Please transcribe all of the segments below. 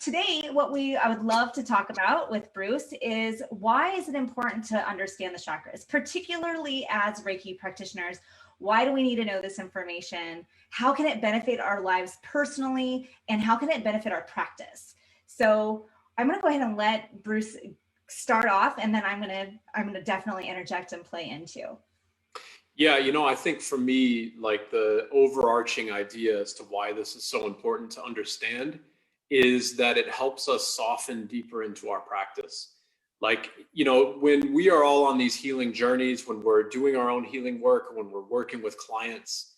today, I would love to talk about with Bruce is why is it important to understand the chakras, particularly as Reiki practitioners? Why do we need to know this information? How can it benefit our lives personally? And how can it benefit our practice? So I'm going to go ahead and let Bruce start off, and then I'm going to definitely interject and play into. Yeah, I think for me, like the overarching idea as to why this is so important to understand is that it helps us soften deeper into our practice. Like, when we are all on these healing journeys, when we're doing our own healing work, when we're working with clients,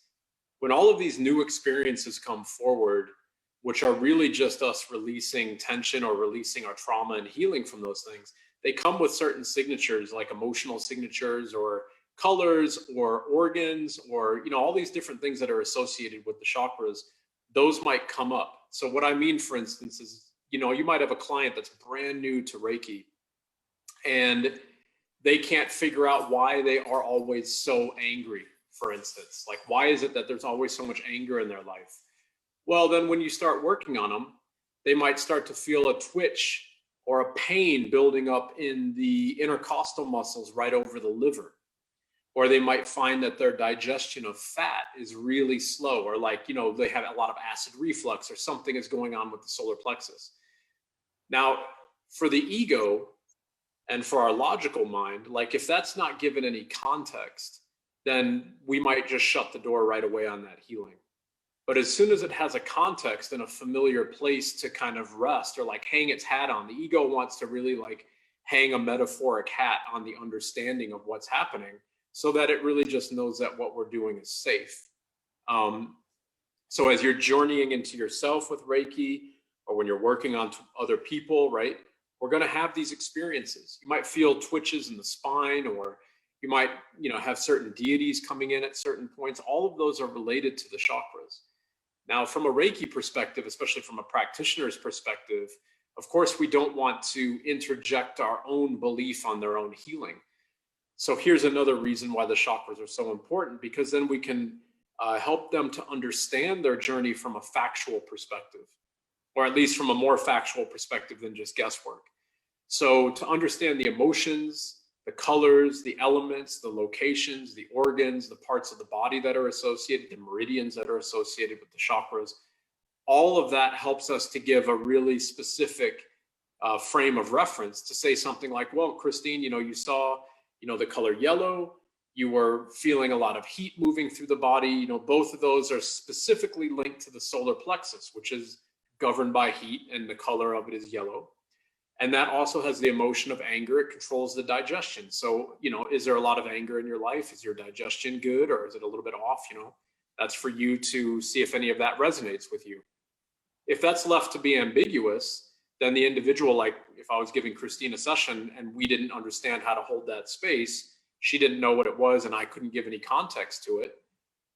when all of these new experiences come forward, which are really just us releasing tension or releasing our trauma and healing from those things, they come with certain signatures, like emotional signatures or colors or organs or, all these different things that are associated with the chakras. Those might come up. So what I mean, for instance, is, you might have a client that's brand new to Reiki and they can't figure out why they are always so angry, for instance. Like, why is it that there's always so much anger in their life? Well, then when you start working on them, they might start to feel a twitch or a pain building up in the intercostal muscles right over the liver. Or they might find that their digestion of fat is really slow, or like, they have a lot of acid reflux or something is going on with the solar plexus. Now, for the ego and for our logical mind, like if that's not given any context, then we might just shut the door right away on that healing. But as soon as it has a context and a familiar place to kind of rest or like hang its hat on, the ego wants to really like hang a metaphoric hat on the understanding of what's happening, so that it really just knows that what we're doing is safe. So as you're journeying into yourself with Reiki, or when you're working on other people, right, we're going to have these experiences. You might feel twitches in the spine, or you might, have certain deities coming in at certain points. All of those are related to the chakras. Now, from a Reiki perspective, especially from a practitioner's perspective, of course, we don't want to interject our own belief on their own healing. So here's another reason why the chakras are so important, because then we can help them to understand their journey from a factual perspective, or at least from a more factual perspective than just guesswork. So to understand the emotions, the colors, the elements, the locations, the organs, the parts of the body that are associated, the meridians that are associated with the chakras, all of that helps us to give a really specific frame of reference to say something like, well, Christine, you saw the color yellow, you were feeling a lot of heat moving through the body. Both of those are specifically linked to the solar plexus, which is governed by heat, and the color of it is yellow. And that also has the emotion of anger. It controls the digestion. So, is there a lot of anger in your life? Is your digestion good, or is it a little bit off? That's for you to see if any of that resonates with you. If that's left to be ambiguous, then the individual, like if I was giving Christine a session and we didn't understand how to hold that space, she didn't know what it was, and I couldn't give any context to it.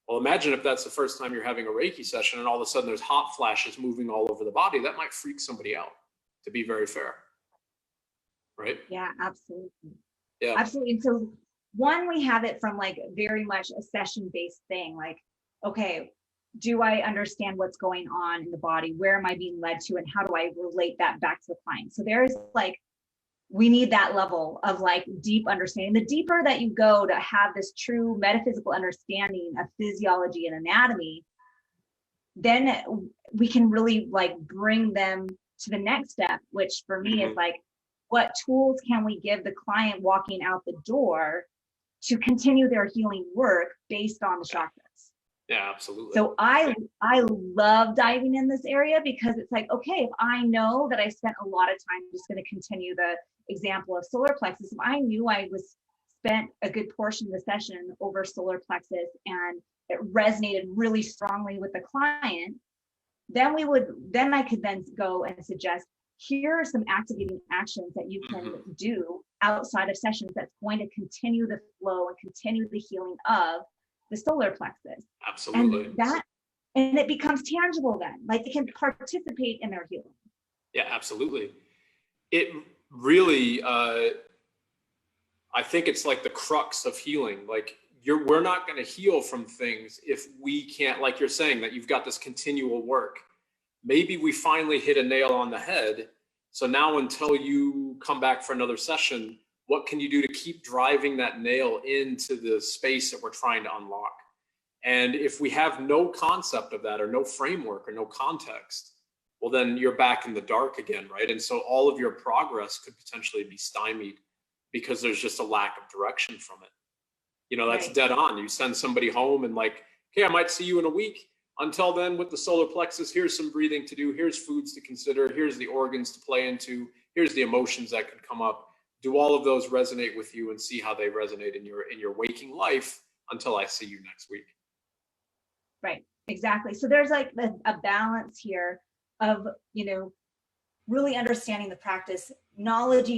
Well, imagine if that's the first time you're having a Reiki session and all of a sudden there's hot flashes moving all over the body. That might freak somebody out, to be very fair. Right? Yeah, absolutely. Yeah, absolutely. And so one, we have it from like very much a session-based thing. Like, okay, do I understand what's going on in the body? Where am I being led to? And how do I relate that back to the client? So there's like, we need that level of like deep understanding. The deeper that you go to have this true metaphysical understanding of physiology and anatomy, then we can really like bring them to the next step, which for me is like, what tools can we give the client walking out the door to continue their healing work based on the chakras? Yeah, absolutely. So I love diving in this area, because it's like, okay, if I know that I spent a lot of time, just going to continue the example of solar plexus. If I knew I was spent a good portion of the session over solar plexus and it resonated really strongly with the client, then I could then go and suggest, here are some activating actions that you can do outside of sessions that's going to continue the flow and continue the healing of the solar plexus. Absolutely. And it becomes tangible then, like they can participate in their healing. Yeah, absolutely. It really, I think it's like the crux of healing. Like we're not going to heal from things if we can't, like you're saying, that you've got this continual work. maybe we finally hit a nail on the head. So now until you come back for another session, what can you do to keep driving that nail into the space that we're trying to unlock? And if we have no concept of that, or no framework, or no context, well, then you're back in the dark again, right? And so all of your progress could potentially be stymied because there's just a lack of direction from it. You know, that's Right. dead on. You send somebody home and like, okay, I might see you in a week. Until then, with the solar plexus, here's some breathing to do. Here's foods to consider. Here's the organs to play into. Here's the emotions that could come up. Do all of those resonate with you, and see how they resonate in your waking life until I see you next week. Right, exactly. So there's like a balance here of, you know, really understanding the practice, knowledge,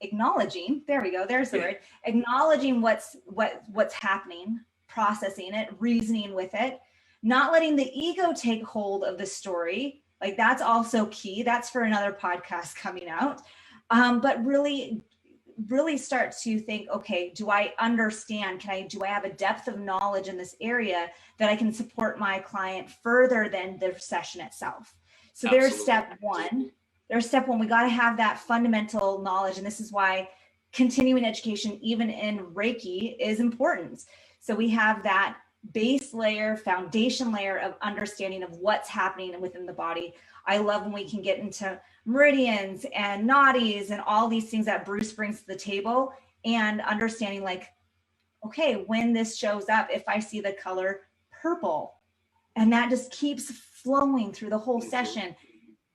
acknowledging, there we go, there's the word, acknowledging what's happening, processing it, reasoning with it, not letting the ego take hold of the story. Like that's also key. That's for another podcast coming out. But really start to think, okay, do I understand? Do I have a depth of knowledge in this area that I can support my client further than the session itself? So there's step one. We got to have that fundamental knowledge. And this is why continuing education, even in Reiki, is important. So we have that base layer, foundation layer of understanding of what's happening within the body. I love when we can get into meridians and nadis and all these things that Bruce brings to the table, and understanding like, okay, when this shows up, if I see the color purple, and that just keeps flowing through the whole session,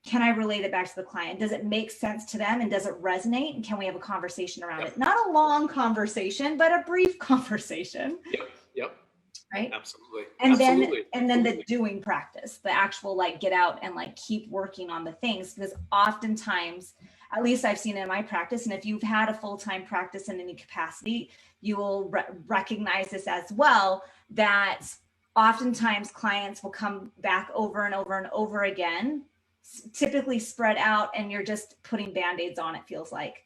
can I relate it back to the client? Does it make sense to them, and does it resonate? And can we have a conversation around it? Not a long conversation, but a brief conversation. Yep. Right. Absolutely. And then the doing practice, the actual like get out and like keep working on the things, because oftentimes, at least I've seen in my practice, and if you've had a full-time practice in any capacity, you will recognize this as well, that oftentimes clients will come back over and over and over again, typically spread out, and you're just putting band-aids on, it feels like.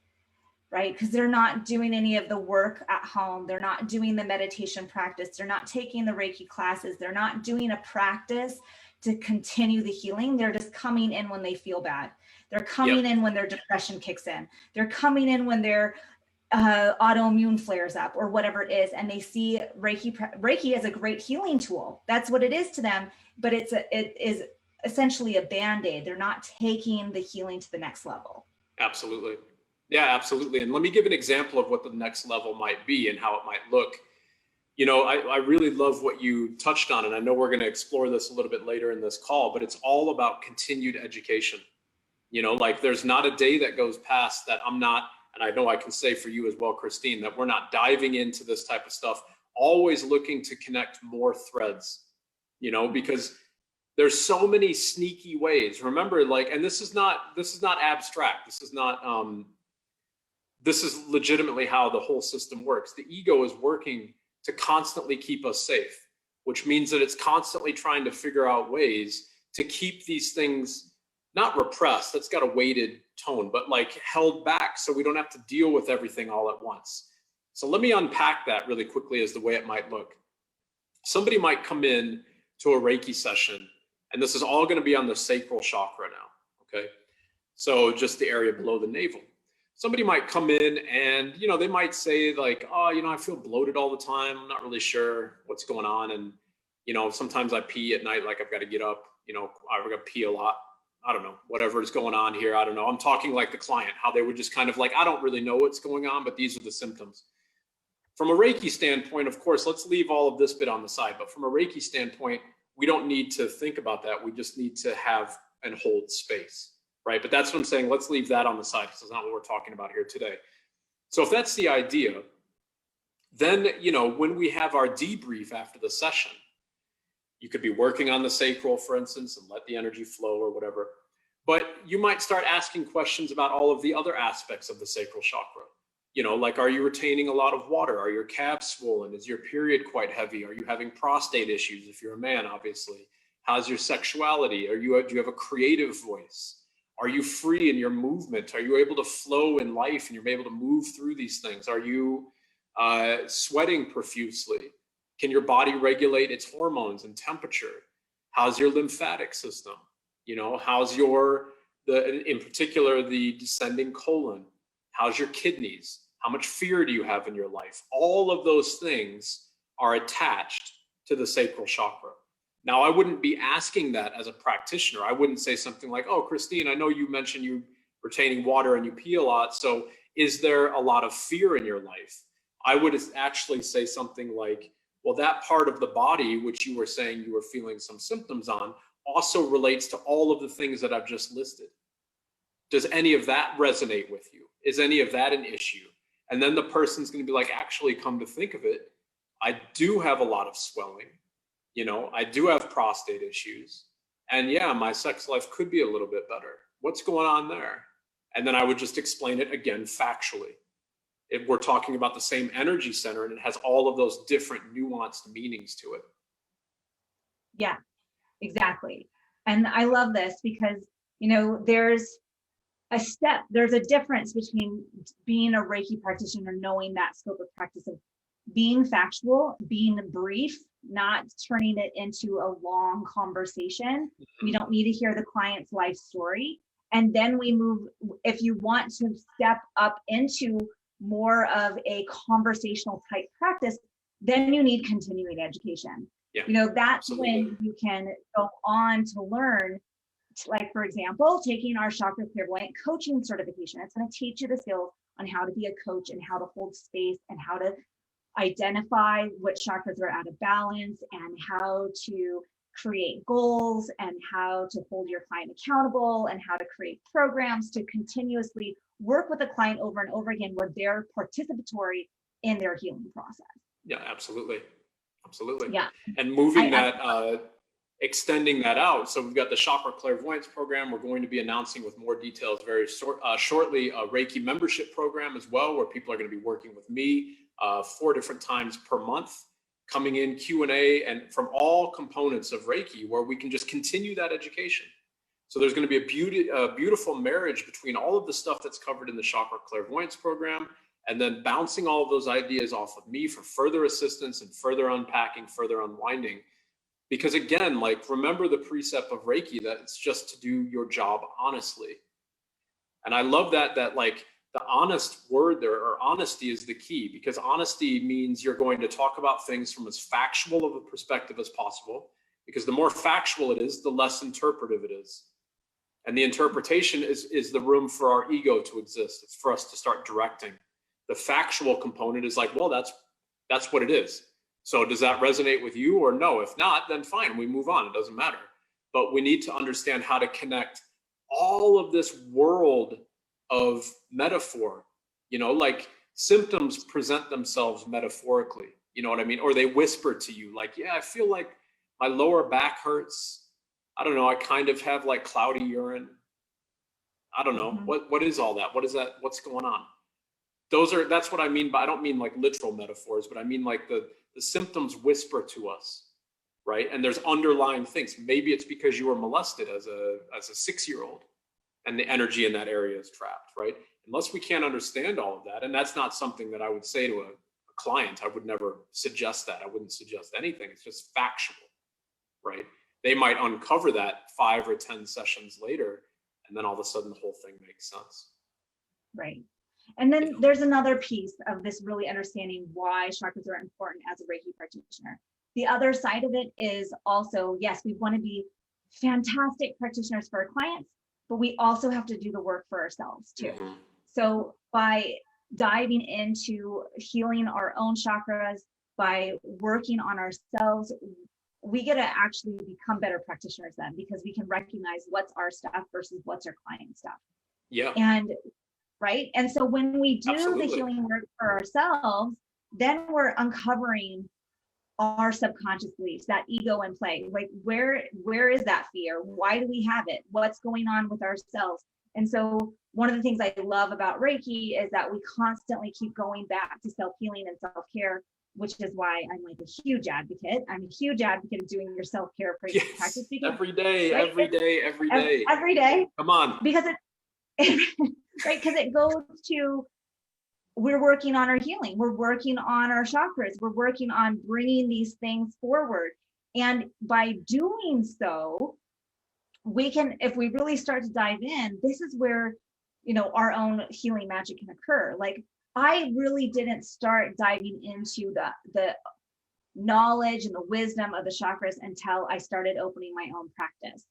Right? Because they're not doing any of the work at home. They're not doing the meditation practice. They're not taking the Reiki classes. They're not doing a practice to continue the healing. They're just coming in when they feel bad. They're coming in when their depression kicks in. They're coming in when their autoimmune flares up or whatever it is. And they see Reiki as a great healing tool. That's what it is to them. But it is essentially a Band-Aid. They're not taking the healing to the next level. Absolutely. Yeah, absolutely. And let me give an example of what the next level might be and how it might look. You know, I really love what you touched on, and I know we're going to explore this a little bit later in this call, but it's all about continued education. You know, like there's not a day that goes past that I'm not, and I know I can say for you as well, Christine, that we're not diving into this type of stuff, always looking to connect more threads, you know, because there's so many sneaky ways. Remember, like, and this is not abstract. This is legitimately how the whole system works. The ego is working to constantly keep us safe, which means that it's constantly trying to figure out ways to keep these things not repressed, that's got a weighted tone, but like held back so we don't have to deal with everything all at once. So let me unpack that really quickly as the way it might look. Somebody might come in to a Reiki session, and this is all going to be on the sacral chakra now, okay? So just the area below the navel. Somebody might come in and, you know, they might say like, oh, you know, I feel bloated all the time. I'm not really sure what's going on. And, you know, sometimes I pee at night, like I've got to get up, you know, I've got to pee a lot. I don't know, whatever is going on here. I don't know. I'm talking like the client, how they would just kind of like, I don't really know what's going on, but these are the symptoms. From a Reiki standpoint, of course, let's leave all of this bit on the side. But from a Reiki standpoint, we don't need to think about that. We just need to have and hold space. Right? But that's what I'm saying. Let's leave that on the side because it's not what we're talking about here today. So if that's the idea, then, you know, when we have our debrief after the session, you could be working on the sacral, for instance, and let the energy flow or whatever. But you might start asking questions about all of the other aspects of the sacral chakra. You know, like, are you retaining a lot of water? Are your calves swollen? Is your period quite heavy? Are you having prostate issues if you're a man, obviously? How's your sexuality? Do you have a creative voice? Are you free in your movement? Are you able to flow in life and you're able to move through these things? Are you sweating profusely? Can your body regulate its hormones and temperature? How's your lymphatic system? You know, how's in particular, the descending colon? How's your kidneys? How much fear do you have in your life? All of those things are attached to the sacral chakra. Now, I wouldn't be asking that as a practitioner. I wouldn't say something like, oh, Christine, I know you mentioned you retaining water and you pee a lot. So is there a lot of fear in your life? I would actually say something like, well, that part of the body, which you were saying you were feeling some symptoms on, also relates to all of the things that I've just listed. Does any of that resonate with you? Is any of that an issue? And then the person's going to be like, actually, come to think of it, I do have a lot of swelling. You know, I do have prostate issues. And yeah, my sex life could be a little bit better. What's going on there? And then I would just explain it again factually. If we're talking about the same energy center and it has all of those different nuanced meanings to it. Yeah, exactly. And I love this because, you know, there's a difference between being a Reiki practitioner, knowing that scope of practice of being factual, being brief, not turning it into a long conversation. We don't need to hear the client's life story. And then we move, if you want to step up into more of a conversational type practice, then you need continuing education. Yeah, you know, that's absolutely. when you can go on to learn, like, for example, taking our Chakra Clairvoyant coaching certification. It's going to teach you the skills on how to be a coach and how to hold space and how to identify what chakras are out of balance and how to create goals and how to hold your client accountable and how to create programs to continuously work with the client over and over again where they're participatory in their healing process. Yeah, absolutely. Absolutely. Yeah. And moving extending that out. So we've got the Chakra Clairvoyance program. We're going to be announcing with more details very shortly a Reiki membership program as well, where people are going to be working with me 4 different times per month, coming in Q&A and from all components of Reiki, where we can just continue that education. So there's going to be a beautiful marriage between all of the stuff that's covered in the Chakra Clairvoyance program, and then bouncing all of those ideas off of me for further assistance and further unpacking, further unwinding. Because again, like, remember the precept of Reiki that it's just to do your job honestly. And I love that like the honest word there, or honesty, is the key, because honesty means you're going to talk about things from as factual of a perspective as possible, because the more factual it is, the less interpretive it is. And the interpretation is the room for our ego to exist. It's for us to start directing. The factual component is like, well, that's what it is. So does that resonate with you or no? If not, then fine, we move on. It doesn't matter. But we need to understand how to connect all of this world of metaphor. You know, like, symptoms present themselves metaphorically. You know what I mean? Or they whisper to you like, yeah, I feel like my lower back hurts. I don't know. I kind of have like cloudy urine. I don't know. What is all that? What is that? What's going on? That's what I mean. But I don't mean like literal metaphors, but I mean like the symptoms whisper to us, right? And there's underlying things. Maybe it's because you were molested as a 6-year-old and the energy in that area is trapped, right? Unless we can't understand all of that. And that's not something that I would say to a client. I would never suggest that. I wouldn't suggest anything. It's just factual, right? They might uncover that 5 or 10 sessions later, and then all of a sudden the whole thing makes sense. Right. And then there's another piece of this, really understanding why chakras are important as a Reiki practitioner. The other side of it is also, yes, we want to be fantastic practitioners for our clients, but we also have to do the work for ourselves too. Mm-hmm. So by diving into healing our own chakras, by working on ourselves, we get to actually become better practitioners then, because we can recognize what's our stuff versus what's our client stuff. Yeah. And right. And so when we do Absolutely. the healing work for ourselves, then we're uncovering our subconscious beliefs, that ego in play. Like, where is that fear? Why do we have it? What's going on with ourselves? And so one of the things I love about Reiki is that we constantly keep going back to self-healing and self-care, which is why I'm like a huge advocate. I'm a huge advocate of doing your self-care practice. Because, every day, right? every day. Every day. Come on. Because right, because it goes to, we're working on our healing, we're working on our chakras, we're working on bringing these things forward. And by doing so, we can, if we really start to dive in, this is where, you know, our own healing magic can occur. Like, I really didn't start diving into the knowledge and the wisdom of the chakras until I started opening my own practice.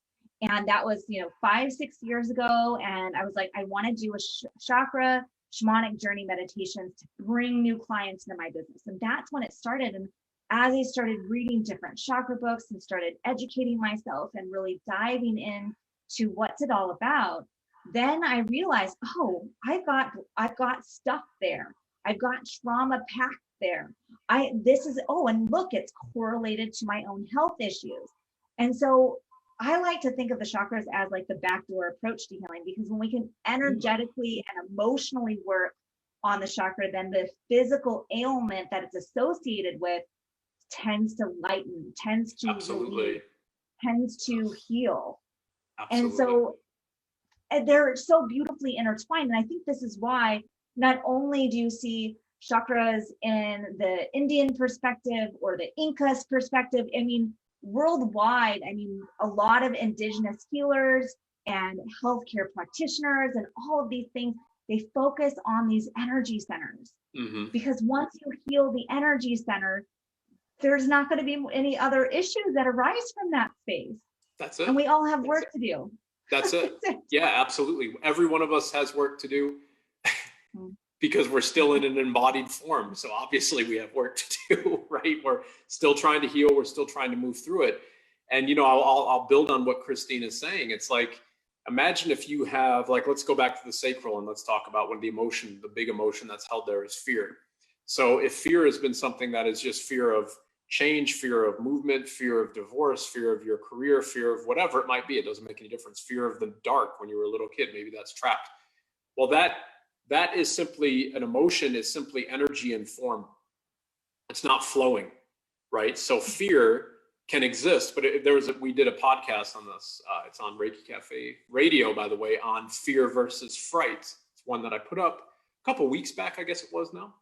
And that was, you know, 5-6 years ago. And I was like, I want to do a chakra shamanic journey meditations to bring new clients into my business. And that's when it started. And as I started reading different chakra books and started educating myself and really diving in to what's it all about, then I realized, oh, I've got stuff there. I've got trauma packed there. And look, it's correlated to my own health issues. And so I like to think of the chakras as like the backdoor approach to healing, because when we can energetically and emotionally work on the chakra, then the physical ailment that it's associated with tends to lighten, tends to relieve, tends to heal. Absolutely. And so they're so beautifully intertwined. And I think this is why not only do you see chakras in the Indian perspective or the Incas perspective, I mean, worldwide, I mean, a lot of indigenous healers and healthcare practitioners and all of these things, they focus on these energy centers. Because once you heal the energy center, there's not going to be any other issues that arise from that space. That's it. And we all have work to do. That's it. Yeah, absolutely. Every one of us has work to do because we're still in an embodied form. So obviously we have work to do, right? We're still trying to heal. We're still trying to move through it. And, you know, I'll build on what Christine is saying. It's like, imagine if you have, like, let's go back to the sacral and let's talk about when the big emotion that's held there is fear. So if fear has been something that is just fear of change, fear of movement, fear of divorce, fear of your career, fear of whatever it might be, it doesn't make any difference. Fear of the dark when you were a little kid, maybe that's trapped. Well, that is simply an emotion, is simply energy and form. It's not flowing, right? So fear can exist, but we did a podcast on this. It's on Reiki Cafe Radio, by the way, on fear versus fright. It's one that I put up a couple of weeks back, I guess it was now.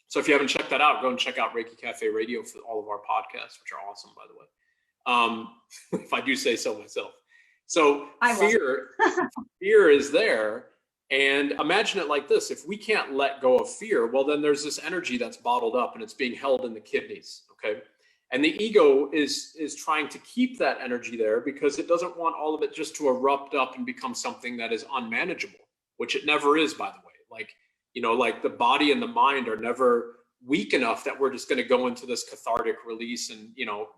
So if you haven't checked that out, go and check out Reiki Cafe Radio for all of our podcasts, which are awesome, by the way. If I do say so myself. So fear is there. And imagine it like this. If we can't let go of fear, well, then there's this energy that's bottled up and it's being held in the kidneys, okay? And the ego is trying to keep that energy there because it doesn't want all of it just to erupt up and become something that is unmanageable, which it never is, by the way. Like, you know, like the body and the mind are never weak enough that we're just going to go into this cathartic release and, you know,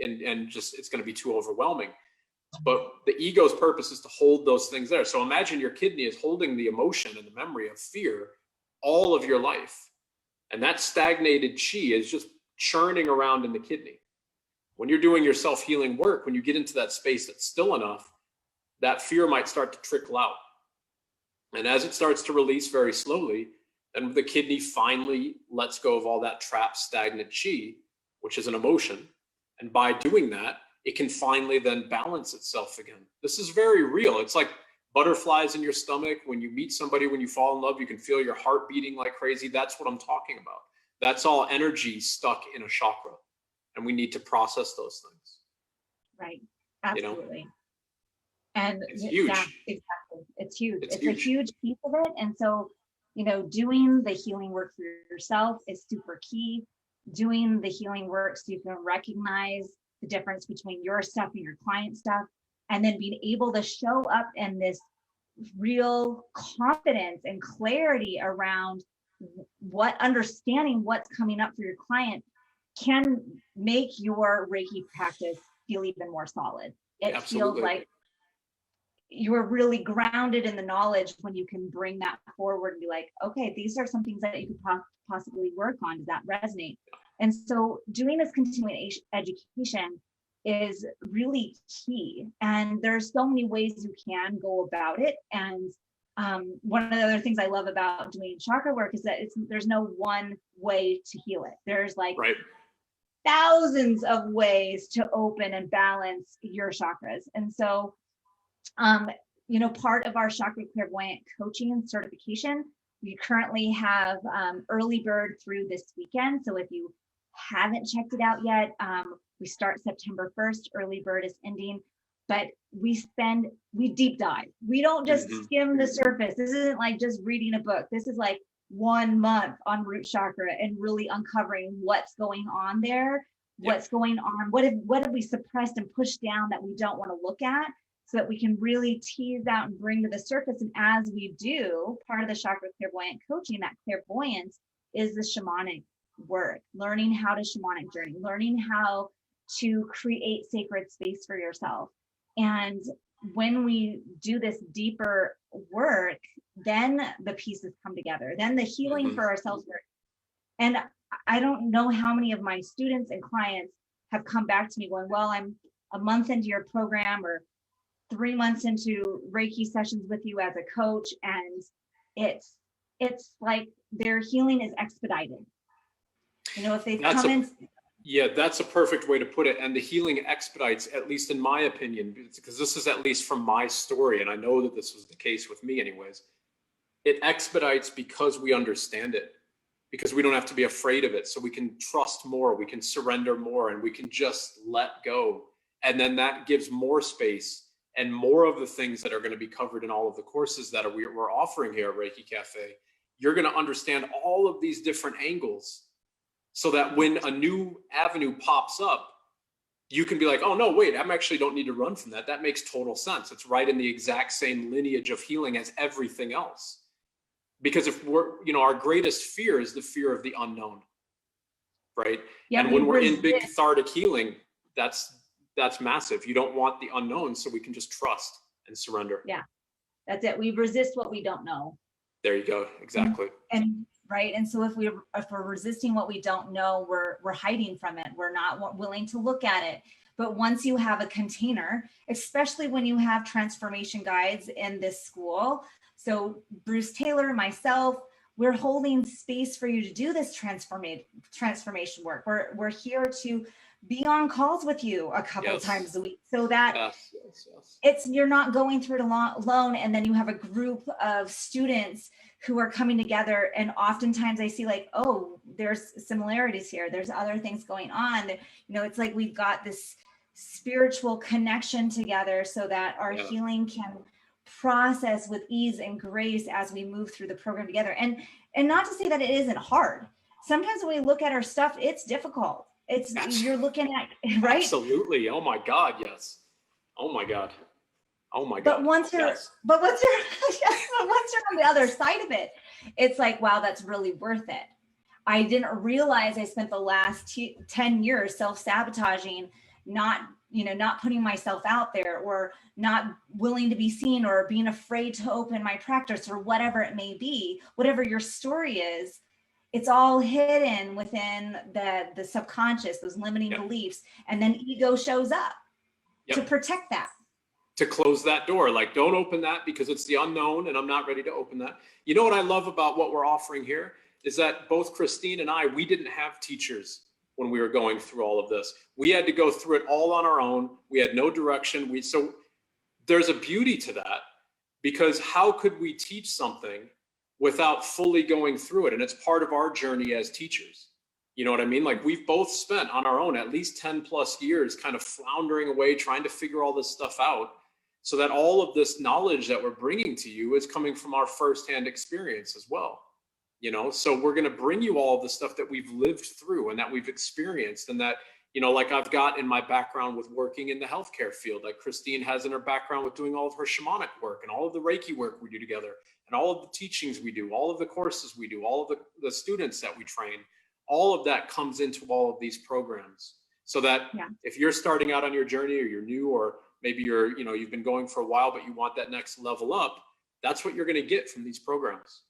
and just, it's going to be too overwhelming. But the ego's purpose is to hold those things there. So imagine your kidney is holding the emotion and the memory of fear all of your life. And that stagnated chi is just churning around in the kidney. When you're doing your self-healing work, when you get into that space that's still enough, that fear might start to trickle out. And as it starts to release very slowly, then the kidney finally lets go of all that trapped, stagnant chi, which is an emotion. And by doing that, it can finally then balance itself again. This is very real. It's like butterflies in your stomach. When you meet somebody, when you fall in love, you can feel your heart beating like crazy. That's what I'm talking about. That's all energy stuck in a chakra. And we need to process those things. Right. Absolutely. You know? And it's huge. Exactly. It's huge. It's a huge piece of it. And so, you know, doing the healing work for yourself is super key. Doing the healing work so you can recognize the difference between your stuff and your client stuff, and then being able to show up in this real confidence and clarity around understanding what's coming up for your client can make your Reiki practice feel even more solid. It Absolutely. Feels like you're really grounded in the knowledge when you can bring that forward and be like, okay, these are some things that you could possibly work on. Does that resonate? And so doing this continuing education is really key. And there's so many ways you can go about it. And one of the other things I love about doing chakra work is that there's no one way to heal it. There's like thousands of ways to open and balance your chakras. And so, you know, part of our chakra clairvoyant coaching and certification, we currently have early bird through this weekend. So if you haven't checked it out yet, we start September 1st. Early bird is ending. but we deep dive. We don't just skim the surface. This isn't like just reading a book. This is like 1 month on root chakra and really uncovering what's going on there, what's going on, what have we suppressed and pushed down that we don't want to look at, so that we can really tease out and bring to the surface. And as we do, part of the chakra clairvoyant coaching, that clairvoyance is the shamanic work, learning how to shamanic journey, learning how to create sacred space for yourself. And when we do this deeper work, then the pieces come together, then the healing for ourselves work. And I don't know how many of my students and clients have come back to me going, well, I'm a month into your program or 3 months into Reiki sessions with you as a coach, and it's like their healing is expedited. You know, if they've come in. Yeah, that's a perfect way to put it. And the healing expedites, at least in my opinion, because this is at least from my story, and I know that this was the case with me anyways. It expedites because we understand it, because we don't have to be afraid of it. So we can trust more, we can surrender more, and we can just let go. And then that gives more space and more of the things that are going to be covered in all of the courses that we're offering here at Reiki Cafe. You're going to understand all of these different angles, so that when a new avenue pops up, you can be like, oh no, wait, I actually don't need to run from that. That makes total sense. It's right in the exact same lineage of healing as everything else. Because if we're, our greatest fear is the fear of the unknown, right? Yeah, and when we're in big cathartic healing, that's massive. You don't want the unknown, so we can just trust and surrender. Yeah, that's it. We resist what we don't know. There you go. Exactly. And right. And so if we're resisting what we don't know, we're hiding from it. We're not willing to look at it. But once you have a container, especially when you have transformation guides in this school, so Bruce Taylor, myself, we're holding space for you to do this transformation work. We're here to be on calls with you a couple times a week, so that you're not going through it alone. And then you have a group of students who are coming together, and oftentimes I see like, oh, there's similarities here, there's other things going on. It's like we've got this spiritual connection together, so that our healing can process with ease and grace as we move through the program together. And not to say that it isn't hard. Sometimes when we look at our stuff, it's difficult. You're looking at, right? Absolutely. Oh my God, yes. Oh my God. But once you're on the other side of it, it's like, wow, that's really worth it. I didn't realize I spent the last 10 years self-sabotaging, not putting myself out there, or not willing to be seen, or being afraid to open my practice, or whatever it may be. Whatever your story is, it's all hidden within the subconscious, those limiting beliefs. And then ego shows up to protect that. To close that door, like, don't open that because it's the unknown and I'm not ready to open that. You know what I love about what we're offering here is that both Christine and I, we didn't have teachers when we were going through all of this. We had to go through it all on our own. We had no direction. So there's a beauty to that, because how could we teach something without fully going through it? And it's part of our journey as teachers. You know what I mean? Like, we've both spent on our own at least 10 plus years kind of floundering away, trying to figure all this stuff out, so that all of this knowledge that we're bringing to you is coming from our firsthand experience as well. So we're going to bring you all of the stuff that we've lived through and that we've experienced, and that, like I've got in my background with working in the healthcare field, like Christine has in her background with doing all of her shamanic work and all of the Reiki work we do together, and all of the teachings we do, all of the courses we do, all of the students that we train, all of that comes into all of these programs. So that if you're starting out on your journey, or you're new, or maybe you've been going for a while, but you want that next level up, that's what you're going to get from these programs.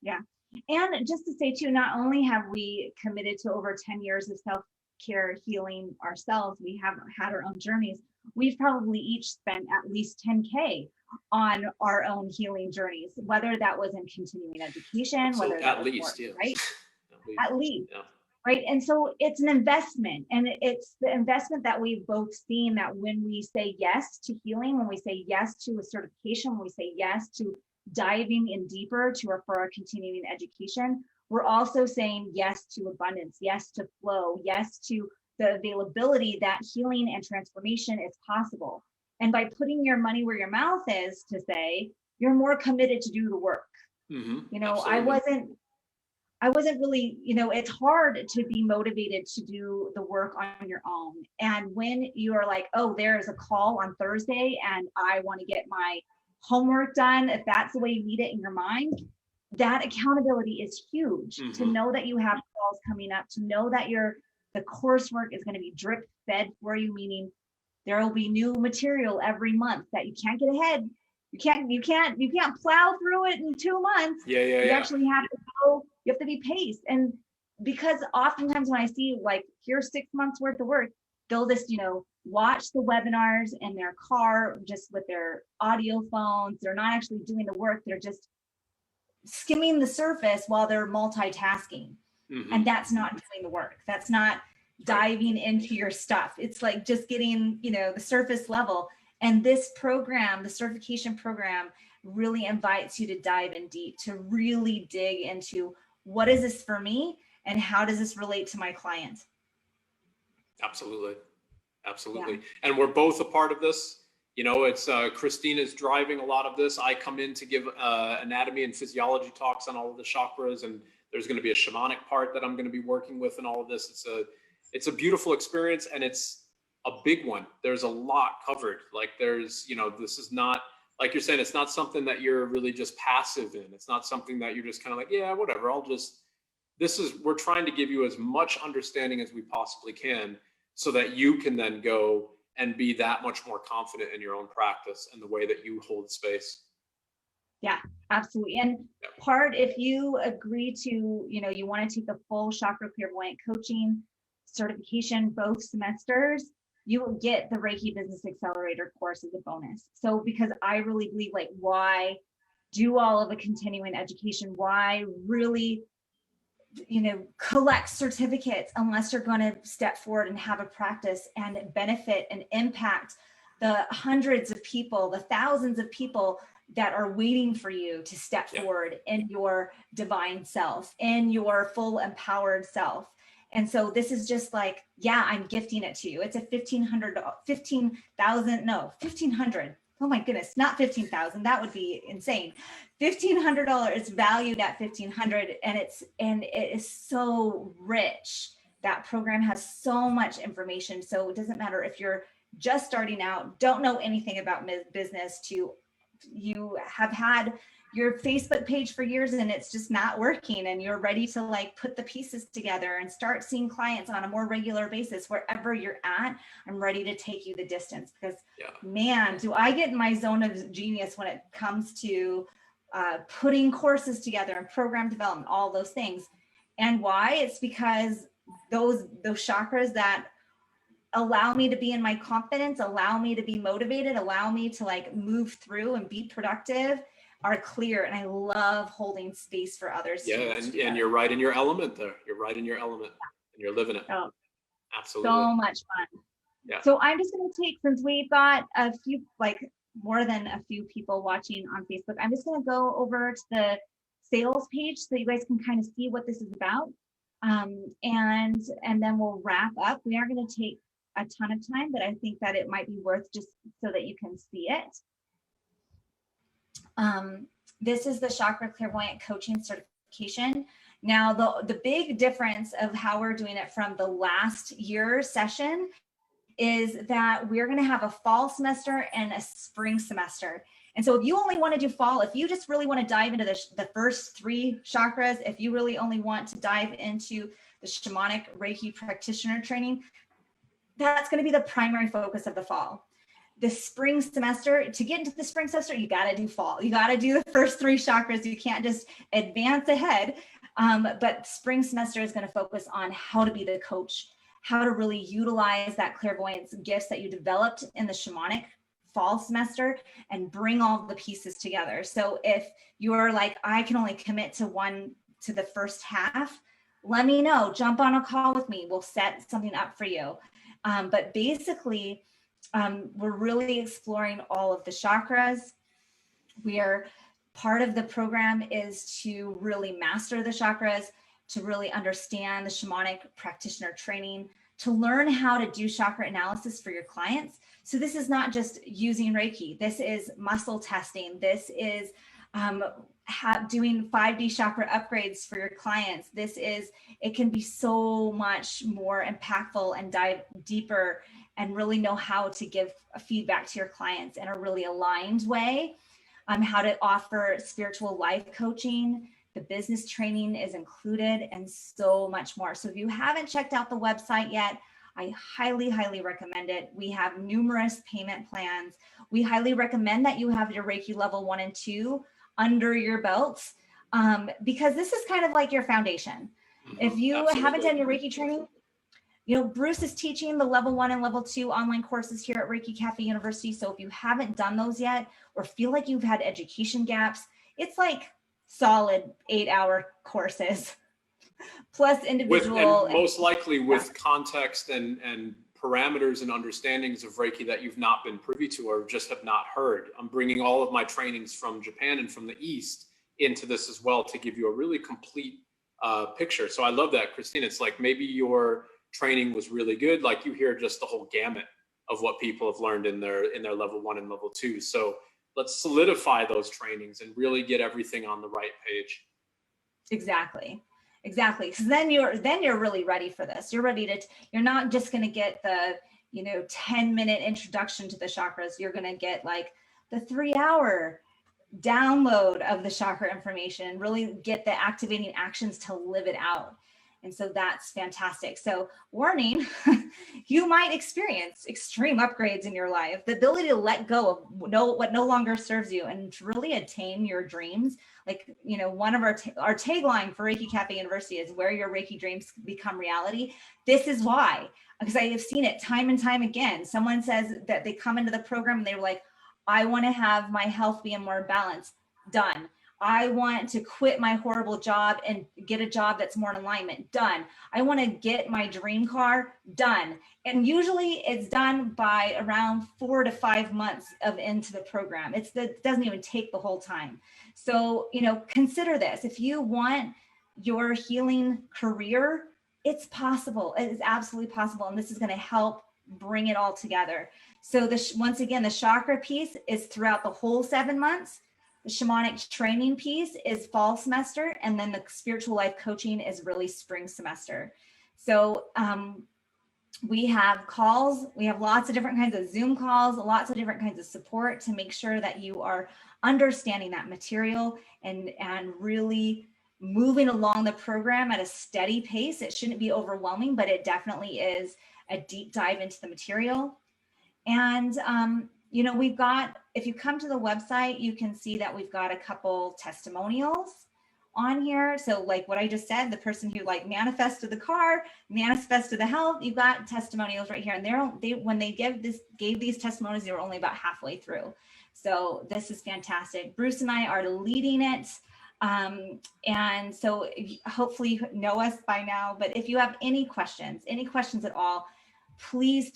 Yeah. And just to say too, not only have we committed to over 10 years of self-care healing ourselves, we have had our own journeys. We've probably each spent at least 10K on our own healing journeys, whether that was in continuing education, so whether that at was least, more, right? At least. Yeah. Right. And so it's an investment, and it's the investment that we've both seen, that when we say yes to healing, when we say yes to a certification, when we say yes to diving in deeper for our continuing education, we're also saying yes to abundance, yes to flow, yes to the availability that healing and transformation is possible. And by putting your money where your mouth is, to say, you're more committed to do the work. You know, Absolutely. I wasn't really, you know, it's hard to be motivated to do the work on your own. And when you are like, oh, there's a call on Thursday and I want to get my homework done, if that's the way you need it in your mind, that accountability is huge. To know that you have calls coming up, to know that the coursework is going to be drip fed for you, meaning there will be new material every month that you can't get ahead. You can't plow through it in 2 months. You actually have to go, you have to be paced. And because oftentimes when I see like, here's 6 months worth of work, they'll just, you know, watch the webinars in their car, just with their audio phones. They're not actually doing the work. They're just skimming the surface while they're multitasking. And that's not doing the work. That's not diving into your stuff. It's like just getting, you know, the surface level. And this program, the certification program, really invites you to dive in deep, to really dig into what is this for me and how does this relate to my client? Absolutely. And we're both a part of this. You know, it's Christina's driving a lot of this. I come in to give anatomy and physiology talks on all of the chakras, and there's going to be a shamanic part that I'm going to be working with in all of this. It's a beautiful experience, and it's a big one. There's a lot covered. Like there's, you know, this is not, like you're saying, it's not something that you're really just passive in. It's not something that you're just kind of like, yeah, whatever, we're trying to give you as much understanding as we possibly can so that you can then go and be that much more confident in your own practice and the way that you hold space. Yeah, absolutely. And if you agree to, you know, you want to take the full Chakra Clairvoyant coaching certification, both semesters, you will get the Reiki Business Accelerator course as a bonus. So because I really believe, like, why do all of the continuing education? Why really, you know, collect certificates unless you're going to step forward and have a practice and benefit and impact the hundreds of people, the thousands of people that are waiting for you to step forward in your divine self, in your full empowered self. And so this is just like, yeah, I'm gifting it to you. It's a $1,500. Oh my goodness, not 15,000. That would be insane. $1,500. It's valued at 1,500, and it is so rich. That program has so much information. So it doesn't matter if you're just starting out, don't know anything about business, to you have had your Facebook page for years and it's just not working, and you're ready to like put the pieces together and start seeing clients on a more regular basis. Wherever you're at, I'm ready to take you the distance, because man, do I get in my zone of genius when it comes to putting courses together and program development, all those things. And why? It's because those chakras that allow me to be in my confidence, allow me to be motivated, allow me to like move through and be productive, are clear. And I love holding space for others. Yeah, and you're right in your element there. You're right in your element and you're living it. Oh, absolutely. So much fun. Yeah. So I'm just going to take, since we've got a few, like more than a few people watching on Facebook, I'm just going to go over to the sales page so you guys can kind of see what this is about. And then we'll wrap up. We are going to take a ton of time, but I think that it might be worth just so that you can see it. This is the Chakra Clairvoyant Coaching Certification. Now, the big difference of how we're doing it from the last year session is that we're going to have a fall semester and a spring semester. And so if you only want to do fall, if you just really want to dive into the first 3 chakras, if you really only want to dive into the Shamanic Reiki Practitioner training, that's going to be the primary focus of the fall. The spring semester, to get into the spring semester, you got to do fall. You got to do the first 3 chakras. You can't just advance ahead. But spring semester is going to focus on how to be the coach, how to really utilize that clairvoyance gifts that you developed in the shamanic fall semester and bring all the pieces together. So if you're like, I can only commit to the first half, let me know, jump on a call with me. We'll set something up for you. But basically, we're really exploring all of the chakras. Part of the program is to really master the chakras, to really understand the shamanic practitioner training, to learn how to do chakra analysis for your clients. So this is not just using Reiki. This is muscle testing. This is doing 5D chakra upgrades for your clients. It can be so much more impactful and dive deeper and really know how to give feedback to your clients in a really aligned way. How to offer spiritual life coaching. The business training is included and so much more. So if you haven't checked out the website yet, I highly, highly recommend it. We have numerous payment plans. We highly recommend that you have your Reiki level 1 and 2 under your belts, because this is kind of like your foundation. If you Absolutely. haven't done your Reiki training, Bruce is teaching the level 1 and level 2 online courses here at Reiki Cafe University. So if you haven't done those yet, or feel like you've had education gaps, it's like solid 8-hour courses plus individual. And most likely with context and parameters and understandings of Reiki that you've not been privy to or just have not heard. I'm bringing all of my trainings from Japan and from the East into this as well to give you a really complete picture. So I love that, Christine. It's like maybe your training was really good, like you hear just the whole gamut of what people have learned in their level 1 and level 2. So let's solidify those trainings and really get everything on the right page. Exactly. Because then you're really ready for this. You're not just going to get the 10-minute introduction to the chakras. You're going to get like the 3-hour download of the chakra information, really get the activating actions to live it out. And so that's fantastic. So warning, you might experience extreme upgrades in your life, the ability to let go of what no longer serves you and to really attain your dreams. Like, one of our tagline for Reiki Cafe University is where your Reiki dreams become reality. This is why, because I have seen it time and time again. Someone says that they come into the program and they're like, I want to have my health be in more balance. Done. I want to quit my horrible job and get a job that's more in alignment. Done. I want to get my dream car. Done. And usually it's done by around 4 to 5 months into the program. It doesn't even take the whole time. So, consider this. If you want your healing career, it's possible. It is absolutely possible. And this is going to help bring it all together. So once again, the chakra piece is throughout the whole 7 months. The shamanic training piece is fall semester, and then the spiritual life coaching is really spring semester. So we have calls, we have lots of different kinds of Zoom calls, lots of different kinds of support to make sure that you are understanding that material and really moving along the program at a steady pace. It shouldn't be overwhelming, but it definitely is a deep dive into the material. And we've got, if you come to the website, you can see that we've got a couple testimonials on here. So like what I just said, the person who manifested the car, manifested the health, you've got testimonials right here. And when they gave these testimonials, they were only about halfway through. So this is fantastic. Bruce and I are leading it. And so hopefully you know us by now, but if you have any questions at all, please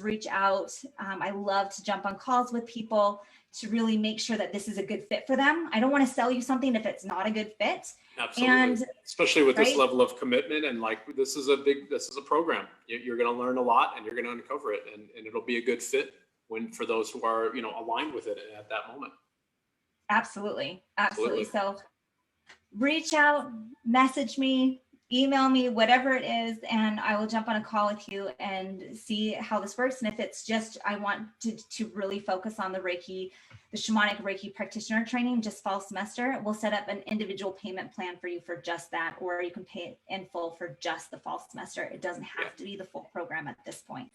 reach out. I love to jump on calls with people to really make sure that this is a good fit for them. I don't want to sell you something if it's not a good fit. Absolutely. And especially with this level of commitment and this is a program. You're going to learn a lot and you're going to uncover it, and it'll be a good fit for those who are, aligned with it at that moment. Absolutely. So reach out, message me, email me, whatever it is, and I will jump on a call with you and see how this works. And if it's just, I want to really focus on the Shamanic Reiki Practitioner training, just fall semester, we'll set up an individual payment plan for you for just that, or you can pay it in full for just the fall semester. It doesn't have to be the full program at this point.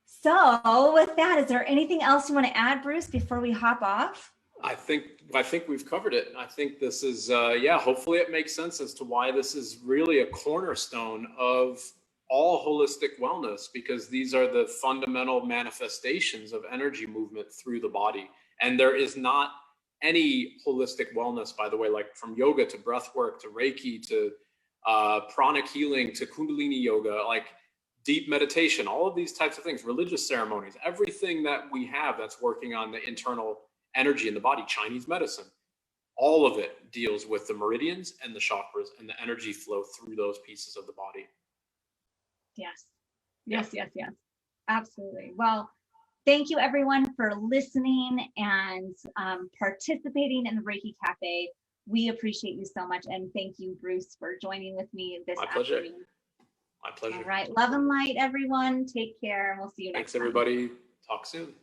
So with that, is there anything else you want to add, Bruce, before we hop off? I think we've covered it. I think this is, hopefully it makes sense as to why this is really a cornerstone of all holistic wellness, because these are the fundamental manifestations of energy movement through the body. And there is not any holistic wellness, by the way, like from yoga to breath work to Reiki to pranic healing to Kundalini yoga, like deep meditation, all of these types of things, religious ceremonies, everything that we have that's working on the internal energy in the body, Chinese medicine, all of it deals with the meridians and the chakras and the energy flow through those pieces of the body. Yes. Yes, yes, yes. Absolutely. Well, thank you everyone for listening and participating in the Reiki Cafe. We appreciate you so much. And thank you, Bruce, for joining with me this My pleasure. afternoon. My pleasure. All right. Love and light, everyone. Take care. And we'll see you next Thanks, time. everybody. Talk soon.